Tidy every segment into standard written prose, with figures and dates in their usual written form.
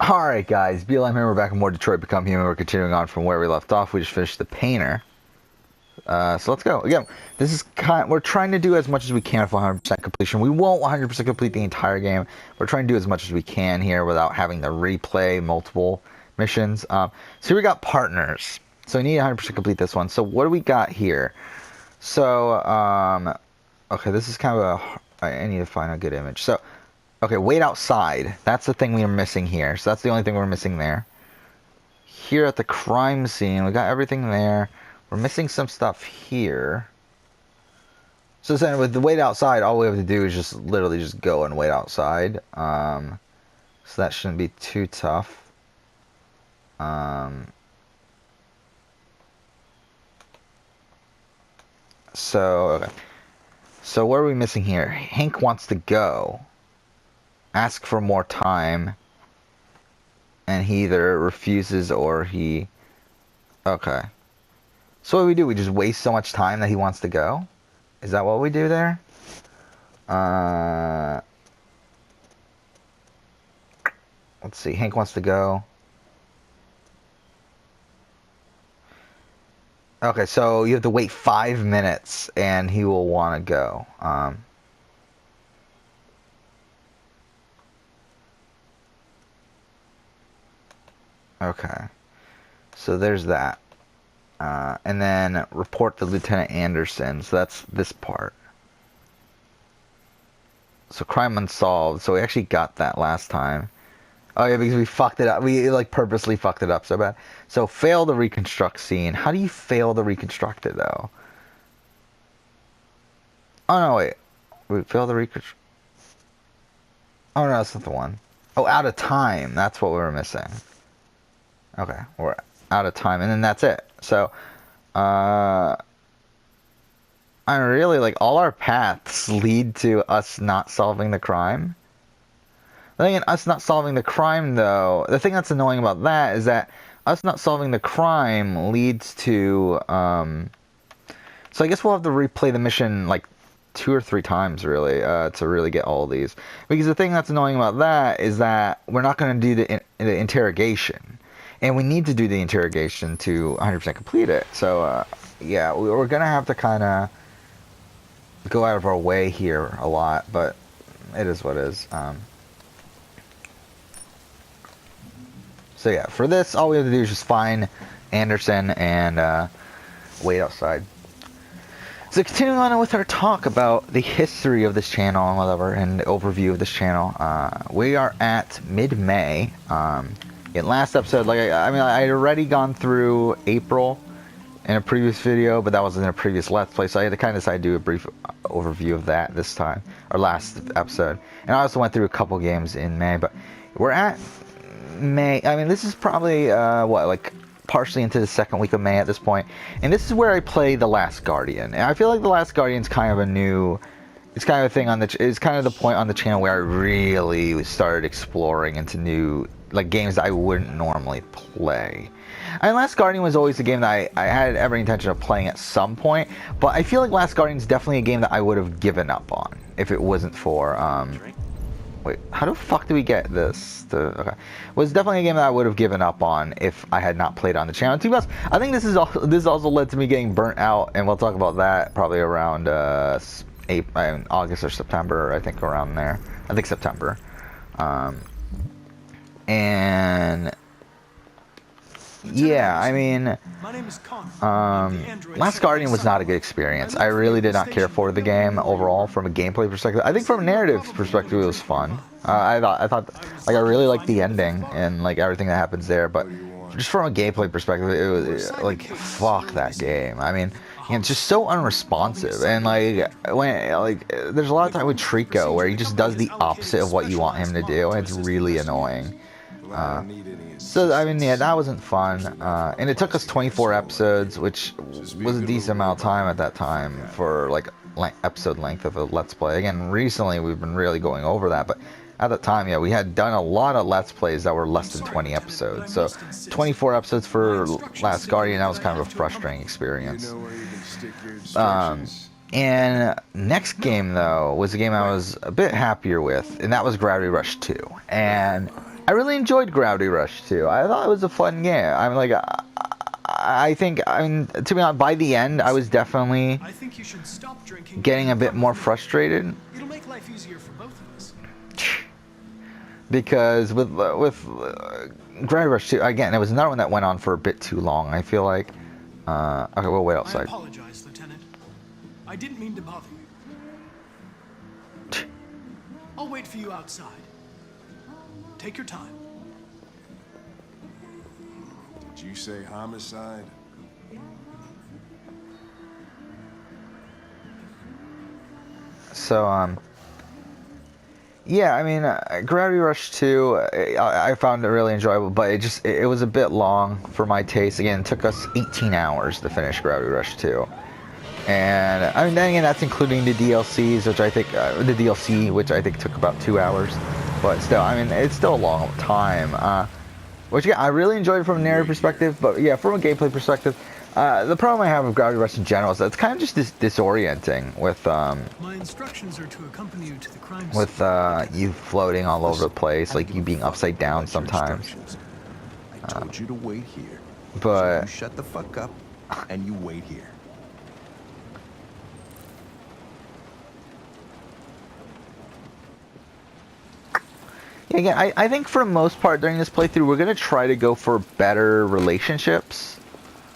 Alright guys, BLM here, we're back in more Detroit Become Human. We're continuing on from where we left off. We just finished the painter. So let's go. Again, this is we're trying to do as much as we can for 100% completion. We won't 100% complete the entire game. We're trying to do as much as we can here without having to replay multiple missions. So here we got partners. So we need 100% complete this one. So what do we got here? So, okay, this is kind of I need to find a good image. So, okay, wait outside. That's the thing we are missing here. So that's the only thing we're missing there. Here at the crime scene, we got everything there. We're missing some stuff here. So then with the wait outside, all we have to do is just literally just go and wait outside. So that shouldn't be too tough. Okay. So what are we missing here? Hank wants to go. Ask for more time. And he either refuses or he... Okay. So what do? We just waste so much time that he wants to go? Is that what we do there? Let's see. Hank wants to go. Okay, so you have to wait 5 minutes and he will want to go. Okay. So there's that. And then report to Lieutenant Anderson. So that's this part. So crime unsolved. So we actually got that last time. Oh yeah, because we fucked it up. We like purposely fucked it up so bad. So fail to reconstruct scene. How do you fail to reconstruct it though? Oh no, wait. We fail to reconstruct. Oh no, that's not the one. Oh, out of time. That's what we were missing. Okay, we're out of time, and then that's it. So, I really like all our paths lead to us not solving the crime. The thing in us not solving the crime, though, the thing that's annoying about that is that us not solving the crime leads to, so I guess we'll have to replay the mission like 2 or 3 times, really, to really get all of these. Because the thing that's annoying about that is that we're not going to do the interrogation. And we need to do the interrogation to 100% complete it. So, yeah, we're going to have to kind of go out of our way here a lot, but it is what it is. So, yeah, for this, all we have to do is just find Anderson and wait outside. So, continuing on with our talk about the history of this channel and whatever, and the overview of this channel, we are at mid-May. In last episode, like I mean, I had already gone through April in a previous video, but that was in a previous Let's Play, so I had to kind of decide to do a brief overview of that this time, or last episode. And I also went through a couple games in May, but we're at May. I mean, this is probably, like partially into the second week of May at this point, and this is where I play The Last Guardian. And I feel like The Last Guardian's kind of a new... It's kind of a thing on it's kind of the point on the channel where I really started exploring into new... like games that I wouldn't normally play. And Last Guardian was always a game that I had every intention of playing at some point, but I feel like Last Guardian is definitely a game that I would have given up on if it wasn't for, wait, how the fuck do we get this? Okay. It was definitely a game that I would have given up on if I had not played on the channel. To be honest, I think this also led to me getting burnt out, and we'll talk about that probably around, August or September, I think around there. I think September. And yeah, I mean, Last Guardian was not a good experience. I really did not care for the game overall from a gameplay perspective. I think from a narrative perspective, it was fun. I thought, like, I really liked the ending and like everything that happens there. But just from a gameplay perspective, it was like, fuck that game. I mean, it's just so unresponsive, and like there's a lot of time with Trico where he just does the opposite of what you want him to do, and it's really annoying. So I mean, yeah, that wasn't fun, and it took us 24 episodes, which was a decent amount of time at that time for like episode length of a Let's Play. Again, recently we've been really going over that, but at the time, yeah, we had done a lot of Let's Plays that were less than 20 episodes. So 24 episodes for Last Guardian, that was kind of a frustrating experience. And next game, though, was a game I was a bit happier with, and that was Gravity Rush 2. And I really enjoyed Gravity Rush 2. I thought it was a fun game. I'm like, I think, I mean, to be honest, by the end, I was definitely I think you should stop drinking getting a bit more frustrated. It'll make life easier for both of us. Because with Gravity Rush 2, again, it was another one that went on for a bit too long. I feel like, okay, we'll wait I outside. apologize, Lieutenant. I didn't mean to bother you. I'll wait for you outside. Take your time. Did you say homicide? So, yeah, I mean, Gravity Rush 2, I found it really enjoyable, but it was a bit long for my taste. Again, it took us 18 hours to finish Gravity Rush 2. And, I mean, then again, that's including the DLCs, which I think, the DLC, which I think took about 2 hours. But still, I mean, it's still a long time. Which, yeah, I really enjoyed it from a narrative perspective, but yeah, from a gameplay perspective, the problem I have with Gravity Rush in general is that it's kind of just disorienting with, My instructions are to accompany you to the crime scene. with you floating all over the place, like you being upside down sometimes. I told you to wait here. But So you shut the fuck up and you wait here. yeah, again, I think for the most part during this playthrough, we're gonna try to go for better relationships.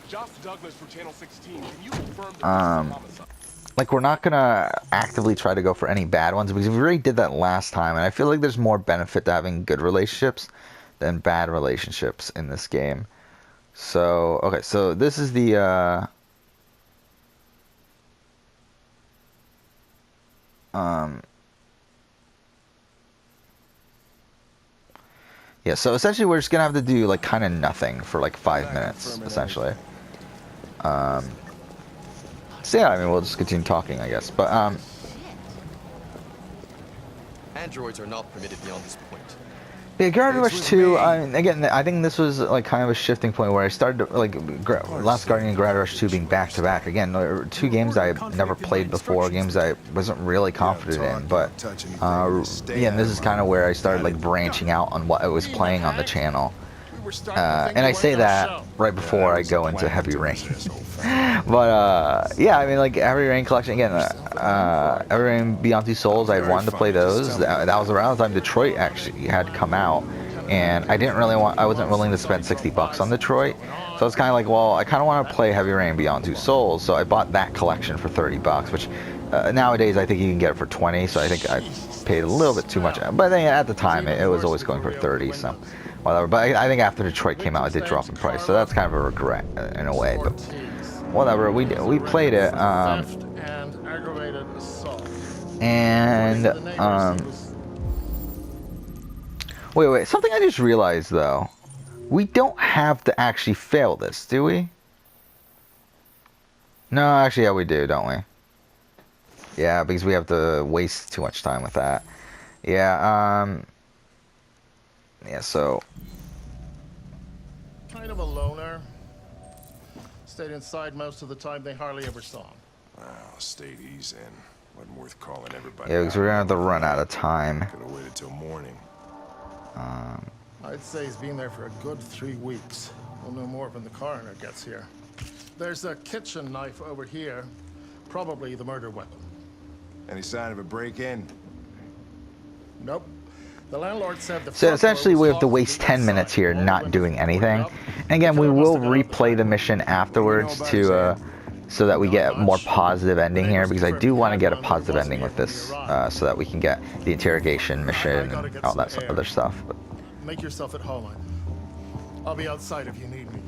Josh Douglas from Channel 16. Can you confirm that this is a homicide? Like, we're not gonna actively try to go for any bad ones because we already did that last time, and I feel like there's more benefit to having good relationships than bad relationships in this game. So, okay, so this is the, yeah, so essentially we're just gonna have to do, like, kind of nothing for, like, 5 minutes, essentially. So yeah, I mean, we'll just continue talking, I guess. But, Androids are not permitted beyond this point. yeah, Gravity It's Rush with 2, me. again, I think this was, like, kind of a shifting point where I started, to, like, Last Guardian and Gravity Rush 2 being back-to-back. Again, there were two games I never played before, games I wasn't really confident in, but, yeah, and this is kind of where I started, like, branching out on what I was playing on the channel. And I say that right before I go into Heavy Rain. But, yeah, I mean, like, Heavy Rain Collection, again, Heavy Rain Beyond Two Souls, I wanted to play those. That was around the time Detroit actually had come out. And I wasn't willing to spend $60 on Detroit. So I was kind of like, well, I kind of want to play Heavy Rain Beyond Two Souls. So I bought that collection for $30, which nowadays I think you can get it for 20. So I think I paid a little bit too much. But then at the time, it was always going for 30, so whatever. But I think after Detroit came out, it did drop in price. So that's kind of a regret in a way. But whatever, we played it. Theft and aggravated assault. And wait, something I just realized though, we don't have to actually fail this, do we? No, actually, yeah, we do, don't we? Yeah, because we have to waste too much time with that. Yeah, yeah, so Kind of a loner. Stayed inside most of the time. They hardly ever saw him. Wow, stayed easy in. Wasn't worth calling everybody. yeah, because we're gonna have to run out of time. Could have waited till morning. I'd say he's been there for a good 3 weeks. We'll know more when the coroner gets here. There's a kitchen knife over here. Probably the murder weapon. Any sign of a break-in? Nope. The landlord said the So front essentially, door we was have to locked waste from the 10 minutes inside. here All the not windows doing were anything. up. And again, we The killer must will have got out the replay the back. mission afterwards to so that we get a more positive ending here, because I do want to get a positive ending with this, so that we can get the interrogation mission and all that other stuff. But, Make yourself at home. I'll be outside if you need me.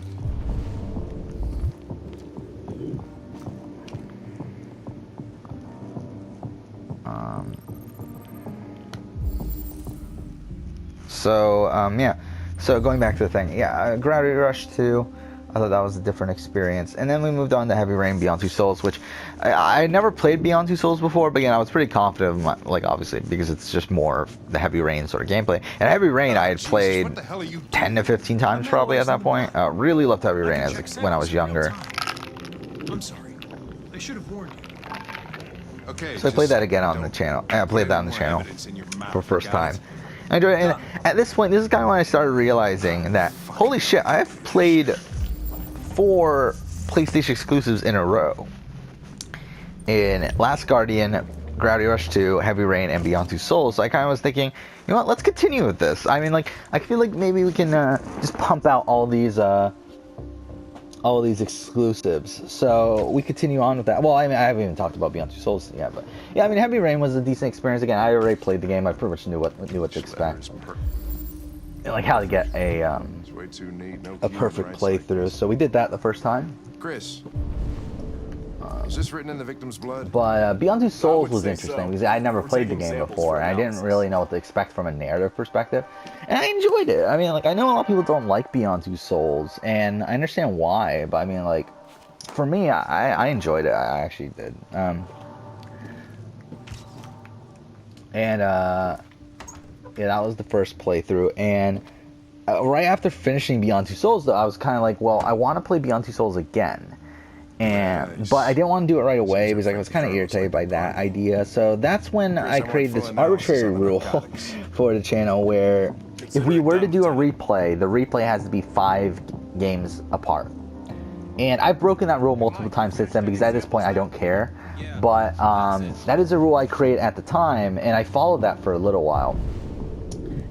so yeah. So going back to the thing, yeah, Gravity Rush 2. I thought that was a different experience. And then we moved on to Heavy Rain Beyond Two Souls, which I had never played Beyond Two Souls before, but again, I was pretty confident, like, obviously, because it's just more of the Heavy Rain sort of gameplay. And Heavy Rain I had played 10 to 15 times probably at that point. Really loved Heavy Rain when I was younger. I'm sorry. I should have warned you. Okay. So I played that again on the don't channel. I played that on the more channel evidence in your mouth, for the first got time. it? I enjoyed it. And at this point, this is kind of when I started realizing that, holy shit, I've played 4 PlayStation exclusives in a row. In Last Guardian, Gravity Rush 2, Heavy Rain, and Beyond Two Souls. So I kind of was thinking, you know what, let's continue with this. I mean, like, I feel like maybe we can just pump out all these exclusives. So we continue on with that. Well, I mean, I haven't even talked about Beyond Two Souls yet, but yeah, I mean, Heavy Rain was a decent experience. Again, I already played the game. I pretty much knew what to expect, and like how to get a Way too neat, no perfect human rights playthrough. So we did that the first time. Chris, is this written in the victim's blood? But Beyond Two Souls would was say interesting so. because I never We're played the taking game samples before, for and I didn't analysis. really know what to expect from a narrative perspective, and I enjoyed it. I mean, like, I know a lot of people don't like Beyond Two Souls, and I understand why, but I mean, like, for me, I enjoyed it. I actually did. Yeah, that was the first playthrough, and right after finishing Beyond Two Souls, though, I was kind of like, well, I want to play Beyond Two Souls again. And Nice. but I didn't want to do it right away Seems because I was kind of like irritated by like that fun. idea. So that's when I want created full this analysis arbitrary on the rule narcotics. for the channel where if Consider we it were to do a downtime. replay, the replay has to be 5 games apart. And I've broken that rule multiple times since then because at this point I don't care. But that is a rule I created at the time, and I followed that for a little while.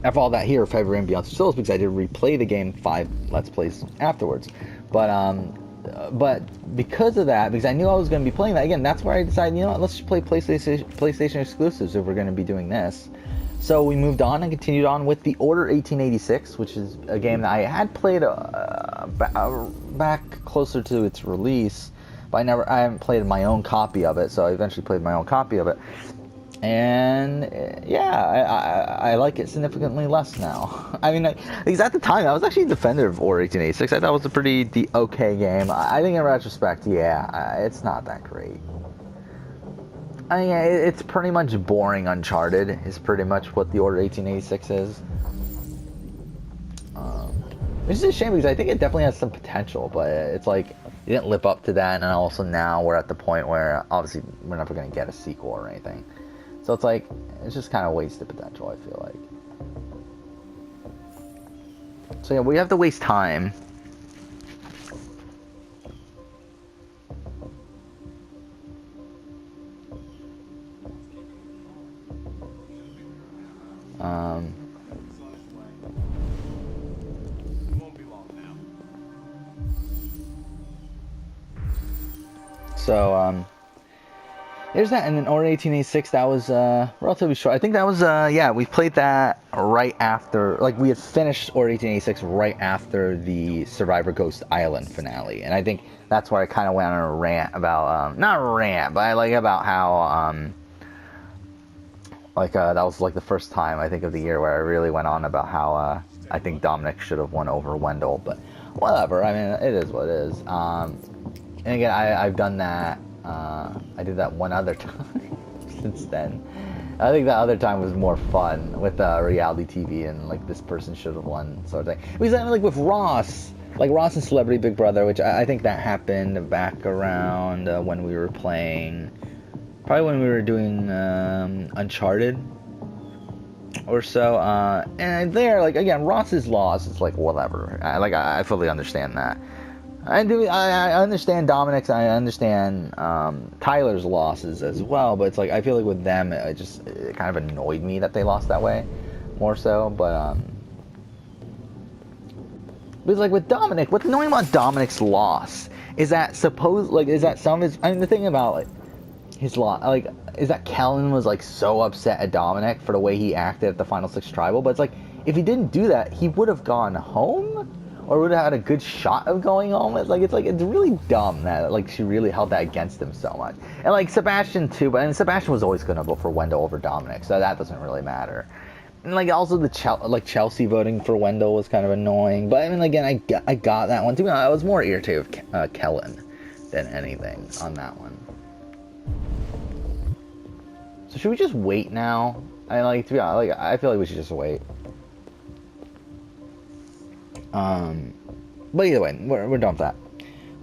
I followed that here, Heavy Rain Beyond Two Souls, because I did replay the game 5 Let's Plays afterwards. But because of that, because I knew I was going to be playing that again, that's where I decided, you know what, let's just play PlayStation exclusives if we're going to be doing this. So we moved on and continued on with The Order 1886, which is a game that I had played back closer to its release, but I haven't played my own copy of it, so I eventually played my own copy of it. And yeah, I like it significantly less now. I mean, because at the time I was actually a defender of Order 1886. I thought it was a pretty okay game. I think in retrospect, yeah, it's not that great. I mean, it's pretty much boring Uncharted is pretty much what the Order 1886 is. Which is a shame because I think it definitely has some potential, but it's like it didn't live up to that, and also now we're at the point where obviously we're never going to get a sequel or anything. So it's like, it's just kind of wasted potential, I feel like. So yeah, we have to waste time. It won't be long now. So, there's that, and then Order 1886, that was relatively short. I think that was, yeah, we played that right after, like, we had finished Order 1886 right after the Survivor Ghost Island finale, and I think that's where I kind of went on a rant about, not a rant, but like about how, that was like the first time, I think, of the year where I really went on about how, I think Dominic should have won over Wendell, but whatever, I mean, it is what it is. And again, I've done that. I did that one other time since then. I think that other time was more fun with reality TV and like this person should have won sort of thing. Because I mean, like with Ross, like Ross and Celebrity Big Brother, which I think that happened back around when we were playing, probably when we were doing Uncharted or so. And there, like again, Ross's loss is like whatever. I fully understand that. I understand Dominic's, I understand Tyler's losses as well, but it's like I feel like with them it kind of annoyed me that they lost that way more so, but it's like with Dominic, what's annoying about Dominic's loss is that some of his, I mean the thing about like his loss, like, is that Kellen was like so upset at Dominic for the way he acted at the Final Six Tribal, but it's like if he didn't do that, he would have gone home. Or would have had a good shot of going home. It's really dumb that like she really held that against him so much. And like Sebastian too, but Sebastian was always gonna vote for Wendell over Dominic, so that doesn't really matter. And like also the Chelsea voting for Wendell was kind of annoying. But I mean again, I got that one too. I was more irritated with Kellen than anything on that one. So should we just wait now? To be honest, I feel like we should just wait. But either way, we're done with that.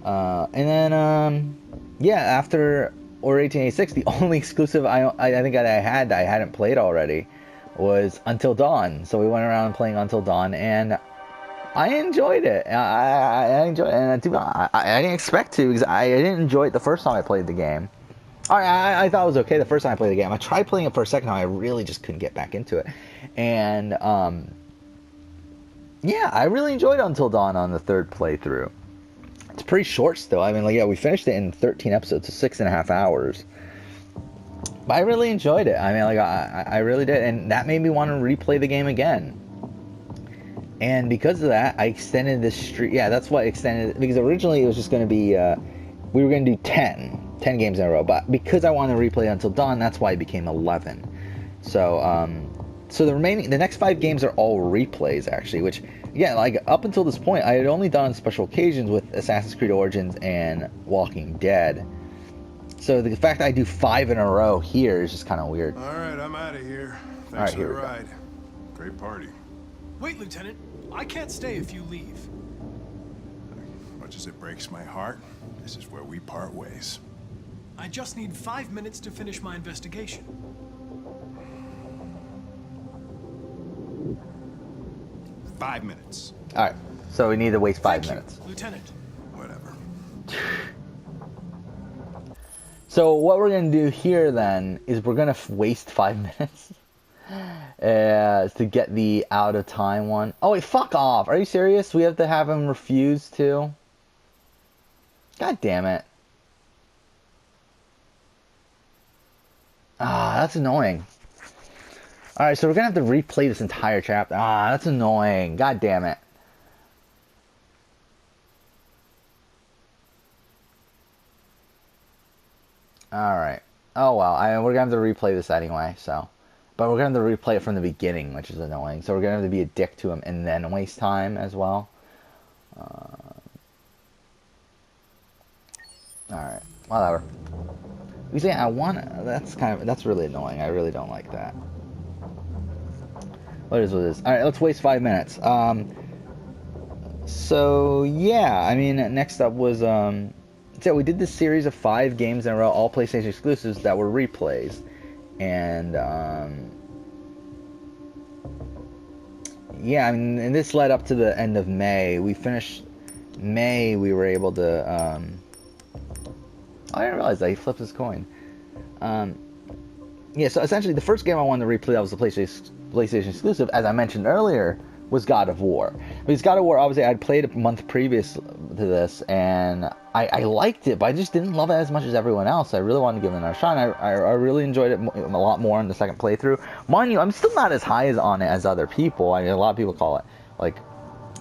And then, yeah, after Order 1886, the only exclusive I think that I hadn't played already was Until Dawn. So we went around playing Until Dawn, and I enjoyed it. I enjoyed it, and I didn't expect to, because I didn't enjoy it the first time I played the game. I thought it was okay the first time I played the game. I tried playing it for a second time. I really just couldn't get back into it. And, yeah, I really enjoyed Until Dawn on the third playthrough. It's pretty short still. I mean, like, yeah, we finished it in 13 episodes, so 6.5 hours. But I really enjoyed it. I mean, like, I really did. And that made me want to replay the game again. And because of that, I extended this streak. Yeah, that's what extended, because originally it was just going to be, we were going to do 10 games in a row. But because I wanted to replay Until Dawn, that's why it became 11. So, so the next 5 games are all replays, actually, which, yeah, like, up until this point, I had only done special occasions with Assassin's Creed Origins and Walking Dead. So the fact that I do 5 in a row here is just kind of weird. All right, I'm out of here. All right, Thanks for here the we go. ride. Great party. Wait, Lieutenant. I can't stay if you leave. Much as it breaks my heart, this is where we part ways. I just need 5 minutes to finish my investigation. Five minutes. All right, so we need to waste 5 Thank you, minutes. Lieutenant. Whatever. So what we're going to do here then is we're going to waste 5 minutes to get the out of time one. Oh wait, fuck off. Are you serious? We have to have him refuse to? God damn it. Ah, that's annoying. Alright, so we're going to have to replay this entire chapter. Ah, that's annoying. God damn it. Alright. Oh well, we're going to have to replay this anyway, so. But we're going to have to replay it from the beginning, which is annoying. So we're going to have to be a dick to him and then waste time as well. Alright, whatever. You see, that's really annoying. I really don't like that. What is it? Alright, let's waste 5 minutes. So, yeah, I mean, next up was, so we did this series of 5 games in a row, all PlayStation exclusives that were replays. And, yeah, I mean, and this led up to the end of May. We finished May, we were able to, I didn't realize that he flipped his coin. Yeah, so essentially the first game I wanted to replay that was the PlayStation exclusive, as I mentioned earlier, was God of War. Because God of War, obviously, I'd played a month previous to this, and I liked it, but I just didn't love it as much as everyone else. I really wanted to give it another shot. I really enjoyed it a lot more in the second playthrough. Mind you, I'm still not as high on it as other people. I mean, a lot of people call it, like,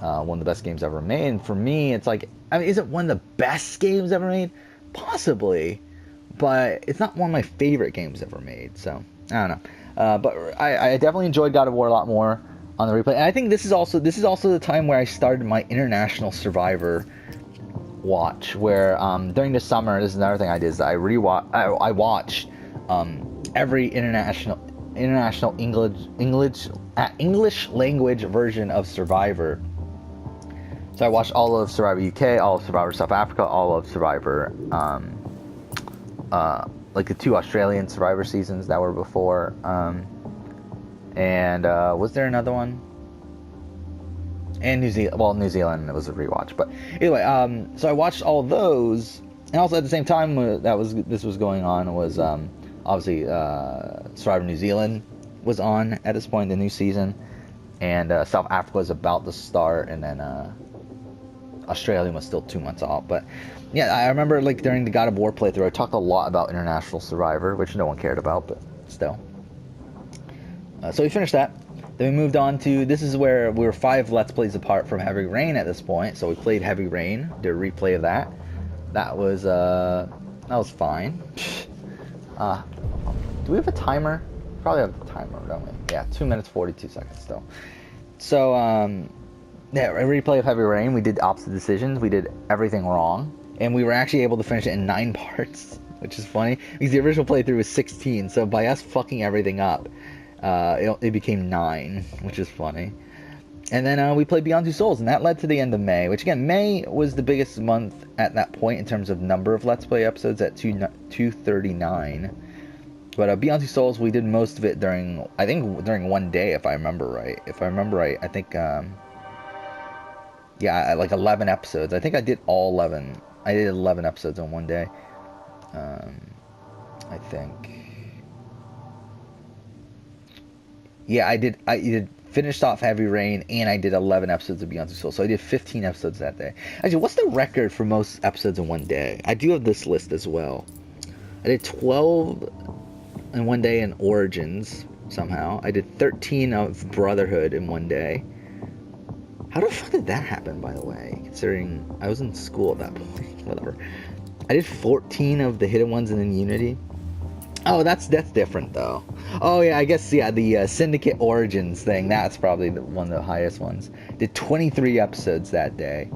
one of the best games ever made. And for me, it's like, I mean, is it one of the best games ever made? Possibly. But it's not one of my favorite games ever made, so I don't know. But I definitely enjoyed God of War a lot more on the replay. And I think this is also the time where I started my International Survivor watch, where during the summer, this is another thing I did, is I watched every international English language version of Survivor. So I watched all of Survivor UK, all of Survivor South Africa, all of Survivor, like the 2 Australian Survivor seasons that were before. And was there another one? And New Zealand, it was a rewatch. But anyway, so I watched all those, and also at the same time this was going on was obviously Survivor New Zealand was on at this point in the new season, and South Africa was about to start, and then Australia was still 2 months off. But yeah, I remember, like, during the God of War playthrough, I talked a lot about International Survivor, which no one cared about, but still. So we finished that. Then we moved on to, this is where we were 5 Let's Plays apart from Heavy Rain at this point. So we played Heavy Rain, did a replay of that. That was fine. Do we have a timer? Probably have a timer, don't we? Yeah, 2 minutes 42 seconds still. So, yeah, a replay of Heavy Rain. We did opposite decisions. We did everything wrong. And we were actually able to finish it in 9 parts, which is funny, because the original playthrough was 16. So by us fucking everything up, it became 9, which is funny. And then we played Beyond Two Souls, and that led to the end of May, which again, May was the biggest month at that point in terms of number of Let's Play episodes at 239. But Beyond Two Souls, we did most of it during, I think, during one day, if I remember right. If I remember right, I think, yeah, like 11 episodes. I think I did all 11. I did 11 episodes in one day. I think. Yeah, I did finished off Heavy Rain, and I did 11 episodes of Beyond Two Souls. So I did 15 episodes that day. Actually, what's the record for most episodes in one day? I do have this list as well. I did 12 in one day in Origins, somehow. I did 13 of Brotherhood in one day. How the fuck did that happen, by the way? Considering I was in school at that point. Whatever. I did 14 of the Hidden Ones and then Unity. Oh, that's different, though. Oh, yeah, I guess, yeah, the Syndicate Origins thing, that's probably one of the highest ones. Did 23 episodes that day.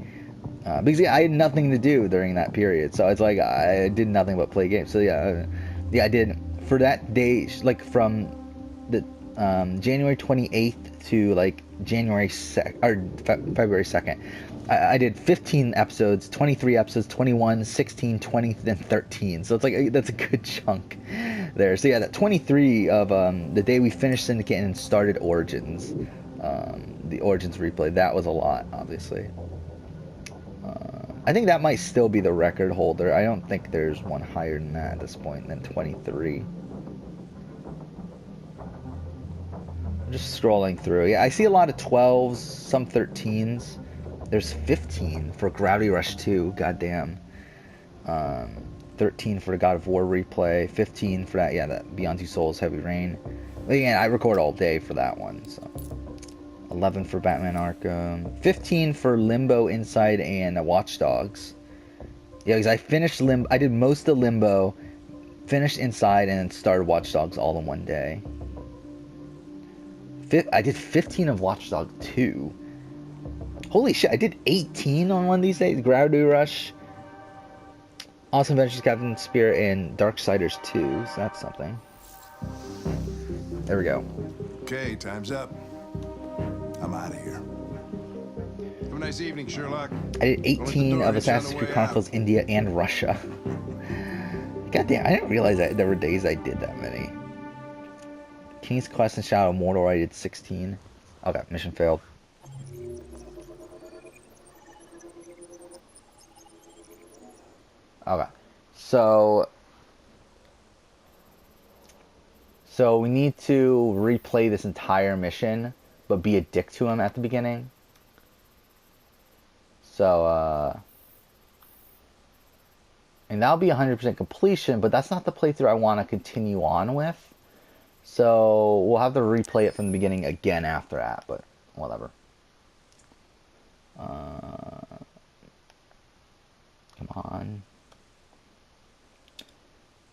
Because, yeah, I had nothing to do during that period. So it's like, I did nothing but play games. So, yeah, I did, for that day, like, from the January 28th to, like, February 2nd, I did 15 episodes, 23 episodes, 21, 16, 20, then 13. So it's like, that's a good chunk there. So yeah, that 23 of the day we finished Syndicate and started Origins, the Origins replay, that was a lot, obviously. I think that might still be the record holder. I don't think there's one higher than that at this point, than 23. I'm just scrolling through. Yeah, I see a lot of 12s, some 13s. There's 15 for Gravity Rush 2, goddamn. 13 for the God of War replay, 15 for that, yeah, that Beyond Two Souls Heavy Rain. But again, I record all day for that one, so. 11 for Batman Arkham. 15 for Limbo, Inside, and Watch Dogs. Yeah, because I finished Limbo, I did most of Limbo, finished Inside, and then started Watch Dogs all in one day. I did 15 of Watch Dogs 2. Holy shit, I did 18 on one of these days. Gravity Rush, Awesome Adventures Captain Spirit, and Darksiders 2. So that's something. There we go. Okay, time's up. I'm out of here. Have a nice evening, Sherlock. I did 18 of Assassin's Creed Chronicles India and Russia. Goddamn, I didn't realize that there were days I did that many. King's Quest and Shadow of Mordor, I did 16. Okay, mission failed. Okay, so we need to replay this entire mission, but be a dick to him at the beginning. So, and that'll be 100% completion, but that's not the playthrough I want to continue on with. So we'll have to replay it from the beginning again after that, but whatever. Come on.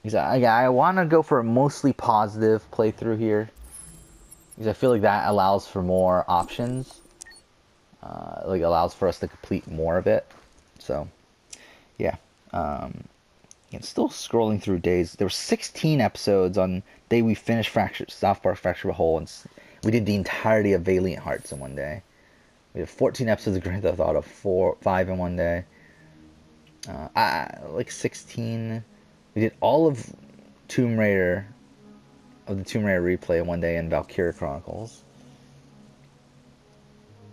I want to go for a mostly positive playthrough here, because I feel like that allows for more options. Like allows for us to complete more of it. So, yeah. And still scrolling through days. There were 16 episodes on day we finished South Park Fracture of a Hole, and we did the entirety of Valiant Hearts in one day. We did 14 episodes of Grand Theft Auto 5 in one day. Like 16. We did all of the Tomb Raider replay in one day in Valkyria Chronicles.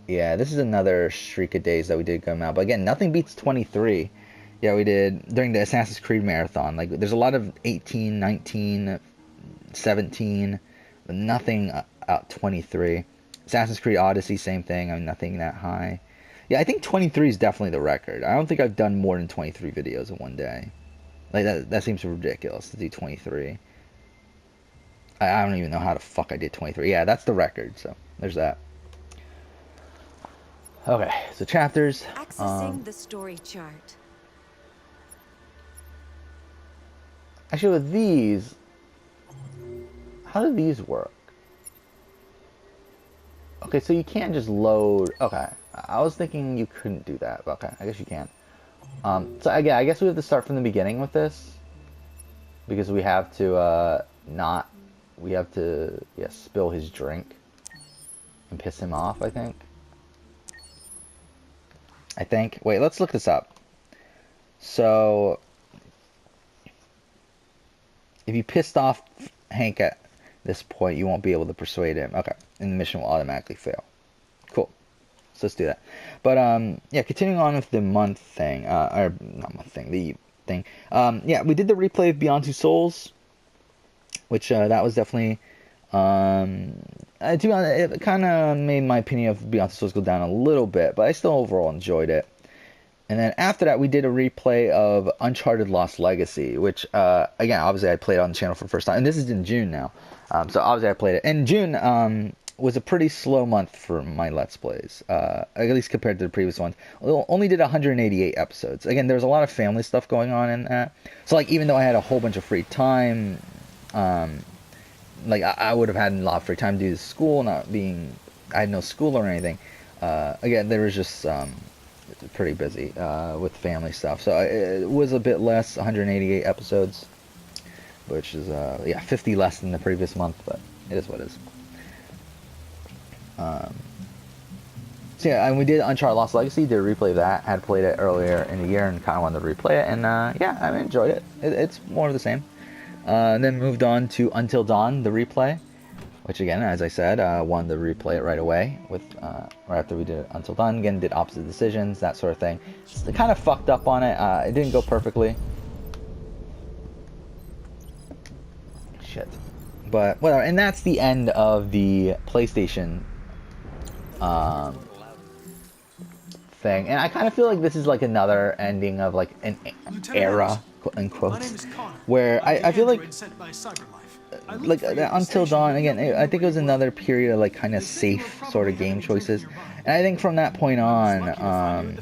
Yeah, this is another streak of days that we did come out. But again, nothing beats 23. Yeah, we did during the Assassin's Creed marathon. Like, there's a lot of 18, 19, 17, but nothing out 23. Assassin's Creed Odyssey, same thing. I mean, nothing that high. Yeah, I think 23 is definitely the record. I don't think I've done more than 23 videos in one day. Like, that seems ridiculous to do 23. I don't even know how the fuck I did 23. Yeah, that's the record, so there's that. Okay, so chapters. Accessing the story chart. Actually, with these, how do these work? Okay, so you can't just load. Okay, I was thinking you couldn't do that, but okay, I guess you can. So again, I guess we have to start from the beginning with this, because we have to spill his drink and piss him off, I think. Wait, let's look this up. So if you pissed off Hank at this point, you won't be able to persuade him. Okay, and the mission will automatically fail. Cool. So let's do that. But yeah, continuing on with the month thing, or not month thing, the thing. Yeah, we did the replay of Beyond Two Souls, which that was definitely, to be honest, it kind of made my opinion of Beyond Two Souls go down a little bit, but I still overall enjoyed it. And then after that, we did a replay of Uncharted Lost Legacy, which, again, obviously I played on the channel for the first time. And this is in June now. So obviously I played it. And June was a pretty slow month for my Let's Plays, at least compared to the previous ones. Only did 188 episodes. Again, there was a lot of family stuff going on in that. So, like, even though I had a whole bunch of free time, like, I would have had a lot of free time due to school not being... I had no school or anything. Again, there was just... pretty busy with family stuff, so it was a bit less, 188 episodes, which is yeah, 50 less than the previous month, but it is what it is. So yeah, and we did Uncharted Lost Legacy, did a replay of that. Had played it earlier in the year and kind of wanted to replay it, and yeah, I enjoyed it. It's more of the same. Then moved on to Until Dawn, the replay, which again, as I said, wanted to replay it right away with right after we did Until Dawn. Again, did opposite decisions, that sort of thing. They kind of fucked up on it. It didn't go perfectly. Shit. But whatever. And that's the end of the PlayStation thing. And I kind of feel like this is like another ending of like an era, quote unquote, where I feel like Until Dawn, again, I think it was another period of like kind of safe sort of game choices, and I think from that point on,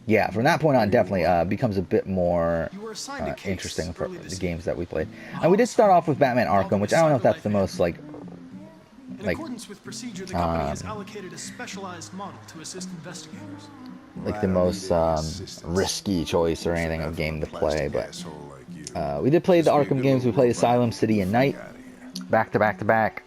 yeah, from that point on, definitely becomes a bit more interesting for the games that we played. And we did start off with Batman Arkham, which I don't know if that's the most like in accordance with procedure, the company has allocated a specialized model to assist investigators. Like the most risky choice or anything of game to play, but we did play the Arkham games. We played Asylum, City, and Night, back to back to back.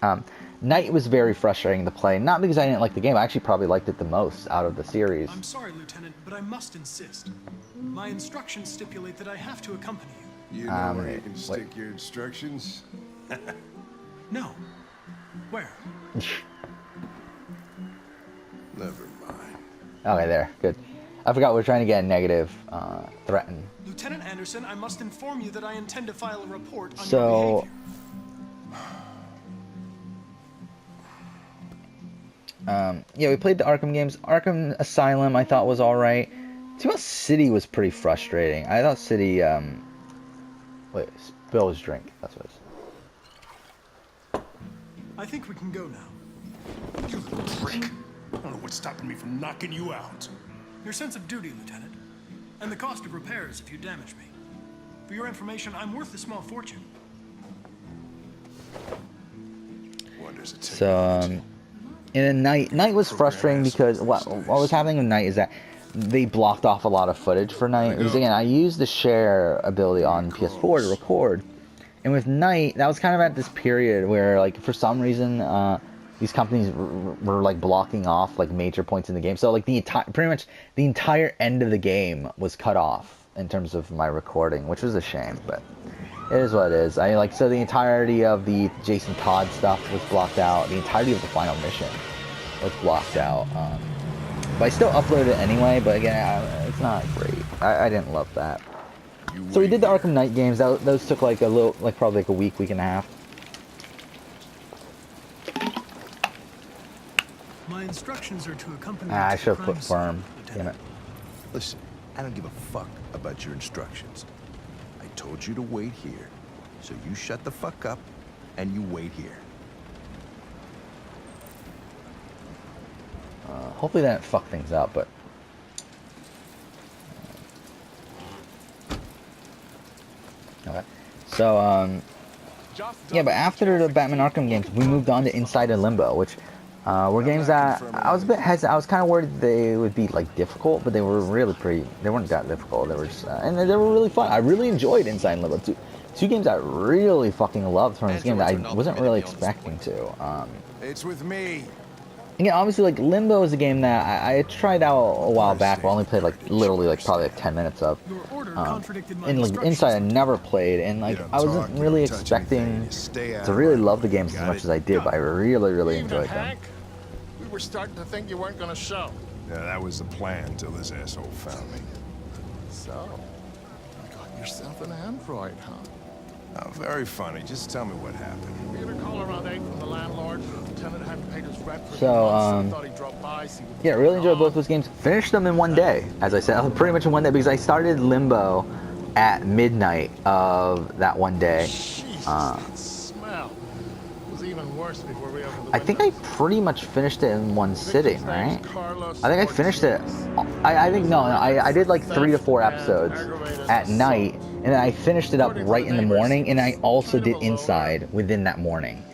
Night was very frustrating to play, not because I didn't like the game. I actually probably liked it the most out of the series. I'm sorry, Lieutenant, but I must insist. My instructions stipulate that I have to accompany you. You know where you can stick your instructions? No. Where? Never mind. Okay, there. Good. I forgot we were trying to get a negative, threaten. Lieutenant Anderson, I must inform you that I intend to file a report on So, your behavior. yeah, we played the Arkham games. Arkham Asylum I thought was alright. To be honest, City was pretty frustrating. I thought City, wait, spill his drink. That's what it is. I think we can go now. You little prick. I don't know what's stopping me from knocking you out. Your sense of duty, Lieutenant, and the cost of repairs if you damage me. For your information, I'm worth a small fortune. What does it take? So, and then Night was frustrating because what was happening with Night is that they blocked off a lot of footage for Night. Because again, I used the share ability on PS4 to record. And with Night, that was kind of at this period where, like, for some reason, these companies were like blocking off like major points in the game. So like pretty much the entire end of the game was cut off in terms of my recording, which was a shame, but it is what it is. So the entirety of the Jason Todd stuff was blocked out. The entirety of the final mission was blocked out. But I still uploaded it anyway. But again, it's not great. I didn't love that. So we did the Arkham Knight games. Those took like probably like a week and a half. My instructions are to accompany you I to should the have put crime scene, firm. Damn Lieutenant. it. Listen, I don't give a fuck about your instructions. I told you to wait here. So you shut the fuck up and you wait here. Hopefully that didn't fuck things up, but... Okay. So, yeah, but after the Batman Arkham games, we moved on to Inside and Limbo, which were games that I was a bit hesitant. I was kind of worried they would be like difficult, but they were really they weren't that difficult. They were just, and they were really fun. I really enjoyed Inside and Limbo. Two games I really fucking loved from this game that I wasn't really expecting to. It's with me. Again, obviously, like, Limbo is a game that I tried out a while back, but I only played, like, literally, like, probably, like, 10 minutes of. contradicted my And like instructions. Inside I never played, and like You don't I wasn't talk, you really don't touch expecting anything, you stay out to of really my love the way, games as got much it? as I did, but I really Evening, enjoyed them. Hank. We were starting to think you weren't going to show. Yeah, that was the plan until this asshole found me. So, you got yourself an android, huh? Oh, very funny. Just tell me what happened. We had a call around 8 from the landlord. The tenant hadn't paid his rent for So, months, so thought he'd drop by, see what was Yeah, really going enjoyed both on. those games. Finished them in one day, as I said, pretty much in one day, because I started Limbo at midnight of that one day. Jesus, that smell. It was even worse before we opened the I think I windows. pretty much finished it in one sitting, Victim's name's right? Carlos I think I finished it. I think no, I did like 3 to 4 episodes at night, and then I finished it up right in the morning, and I also did Inside within that morning.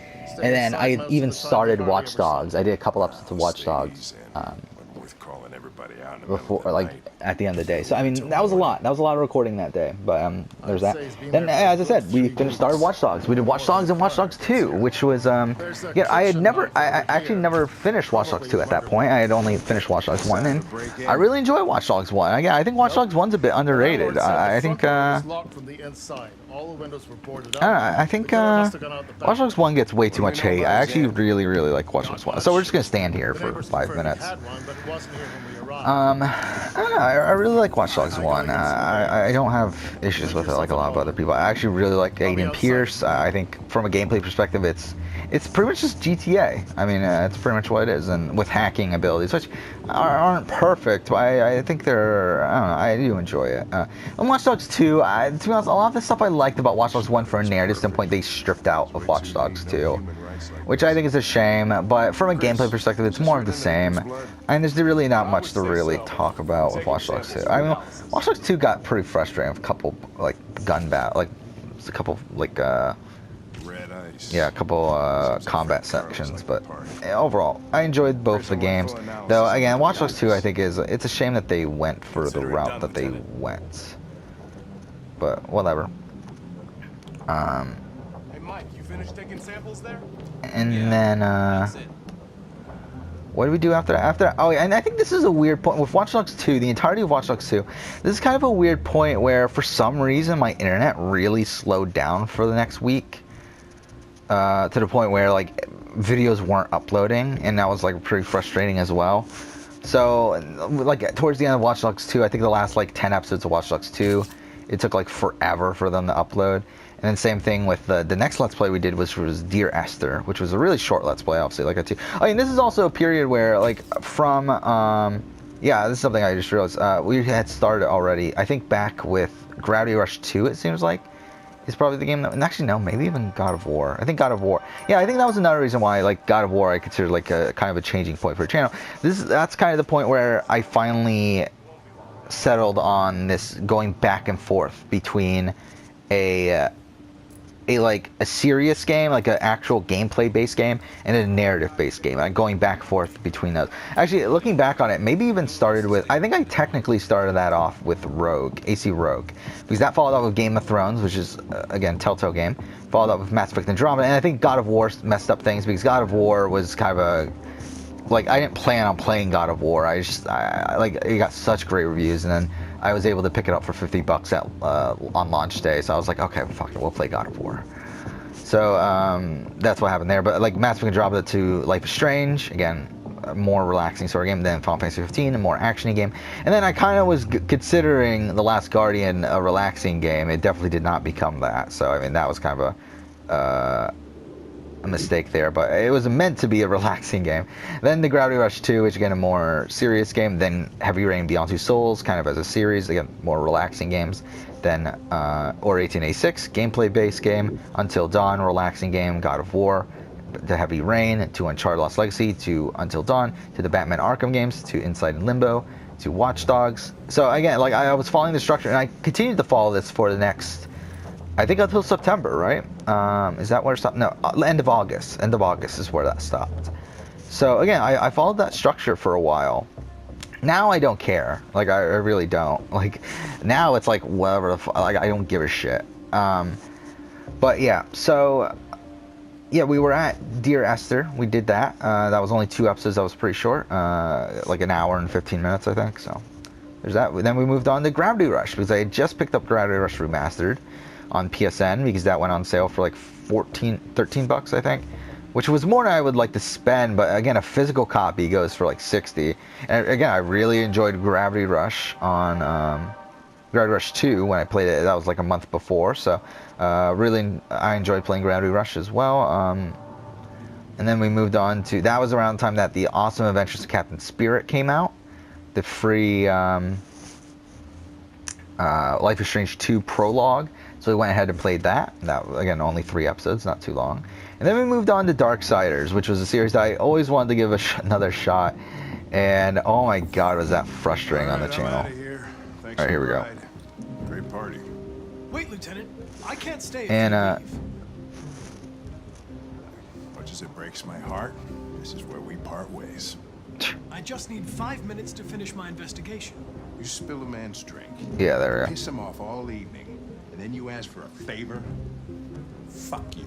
And then I even started Watch Dogs. I did a couple episodes of Watch Dogs Wasn't worth calling everybody out in the middle before, of the like night. at the end of the day. So I mean, that was a lot. That was a lot of recording that day. But there's that. Then, as I said, we started Watch Dogs. We did Watch Dogs and Watch Dogs 2, which was yeah, I actually never finished Watch Dogs 2 at that point. I had only finished Watch Dogs 1, and I really enjoyed Watch Dogs 1. Again, I think Watch Dogs 1's a bit underrated. I think locked from the inside. All the windows were boarded up. I think The killer must have gone out the back. Watch Dogs 1 gets way too much hate. I actually really like Watch Dogs 1. So we're just gonna stand here The for neighbors 5 confirmed he minutes. had one, but it wasn't here when we arrived. I don't know, I really like Watch Dogs 1. I don't have issues with it like a lot of other people. I actually really like Aiden Pierce. I think from a gameplay perspective, it's pretty much just GTA. I mean, it's pretty much what it is, and with hacking abilities, which aren't perfect, but I think they're, I don't know, I do enjoy it. And Watch Dogs 2, to be honest, a lot of the stuff I liked about Watch Dogs 1 from a narrative standpoint, they stripped out of Watch Dogs 2. Which I think is a shame, but from a gameplay perspective, it's more of the same. And there's really not much to really talk about with Watch Dogs 2. I mean, Watch Dogs 2 got pretty frustrating with a couple, like, gun battle, like, a couple, like, Red ice. yeah, a couple combat sections, but overall, I enjoyed both the games. Though, again, Watch Dogs 2, I think it's a shame that they went for the route that they went. But, whatever. Hey, Mike, you finished taking samples there? And then, what do we do after that? Oh, yeah, and I think this is a weird point. With Watch Dogs 2, the entirety of Watch Dogs 2, this is kind of a weird point where, for some reason, my internet really slowed down for the next week. To the point where, like, videos weren't uploading, and that was, like, pretty frustrating as well. So, like, towards the end of Watch Dogs 2, I think the last, like, 10 episodes of Watch Dogs 2, it took, like, forever for them to upload. And then same thing with the next Let's Play we did, which was Dear Esther, which was a really short Let's Play, obviously, like a 2. I mean, this is also a period where, like, from, yeah, this is something I just realized. We had started already, I think, back with Gravity Rush 2, it seems like, is probably the game that, and actually, no, maybe even God of War. I think God of War. Yeah, I think that was another reason why, like, God of War I consider, like, a kind of a changing point for the channel. That's kind of the point where I finally settled on this going back and forth between a serious game, like an actual gameplay based game, and a narrative based game. Like going back and forth between those. Actually, looking back on it, maybe even started with, I think I technically started that off with Rogue, AC Rogue, because that followed up with Game of Thrones, which is again Telltale game, followed up with Mass Effect Andromeda, and I think God of War messed up things because God of War was kind of a, like, I didn't plan on playing God of War. I like, it got such great reviews, and then I was able to pick it up for $50 on launch day. So I was like, okay, fuck it, we'll play God of War. So that's what happened there. But like Mass Effect Andromeda to Life is Strange, again, a more relaxing sort of game than Final Fantasy 15, a more actiony game. And then I kind of was considering The Last Guardian a relaxing game. It definitely did not become that. So I mean, that was kind of a mistake there, but it was meant to be a relaxing game. Then the Gravity Rush 2, which again a more serious game. Then Heavy Rain Beyond Two Souls, kind of as a series, again more relaxing games. Then Ori 1886, gameplay based game. Until Dawn, relaxing game. God of War, to Heavy Rain, to Uncharted Lost Legacy, to Until Dawn, to the Batman Arkham games, to Inside and Limbo, to Watch Dogs. So again, like I was following the structure, and I continued to follow this for the next, I think, until September, right? Is that where it stopped? No, end of August. End of August is where that stopped. So again, I followed that structure for a while. Now I don't care. Like, I really don't. Like, now it's like, whatever the like, I don't give a shit. But yeah, so, yeah, we were at Dear Esther. We did that. That was only 2 episodes. That was pretty short. Like an hour and 15 minutes, I think. So, there's that. Then we moved on to Gravity Rush because I had just picked up Gravity Rush Remastered on PSN because that went on sale for like 13 bucks, I think, which was more than I would like to spend. But again, a physical copy goes for like 60. And again, I really enjoyed Gravity Rush on Gravity Rush 2 when I played it. That was like a month before, so really I enjoyed playing Gravity Rush as well. And then we moved on to, that was around the time that the Awesome Adventures of Captain Spirit came out, the free Life is Strange 2 prologue. So we went ahead and played that. That, again, only 3 episodes, not too long. And then we moved on to Darksiders, which was a series that I always wanted to give another shot. And oh my god, was that frustrating on the channel. Alright, here we go. Great party. Wait, Lieutenant. I can't stay if And, you leave. Much as it breaks my heart, this is where we part ways. I just need 5 minutes to finish my investigation. You spill a man's drink. Yeah, there we go. Piss him off all evening, and then you ask for a favor? Fuck you.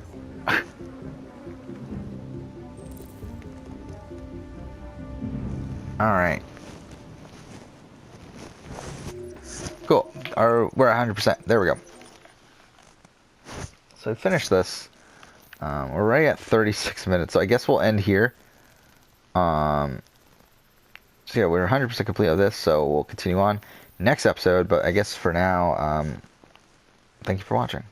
Alright. Cool. We're 100%. There we go. So I finished this. We're right at 36 minutes, so I guess we'll end here. So yeah, we're 100% complete of this, so we'll continue on next episode. But I guess for now, thank you for watching.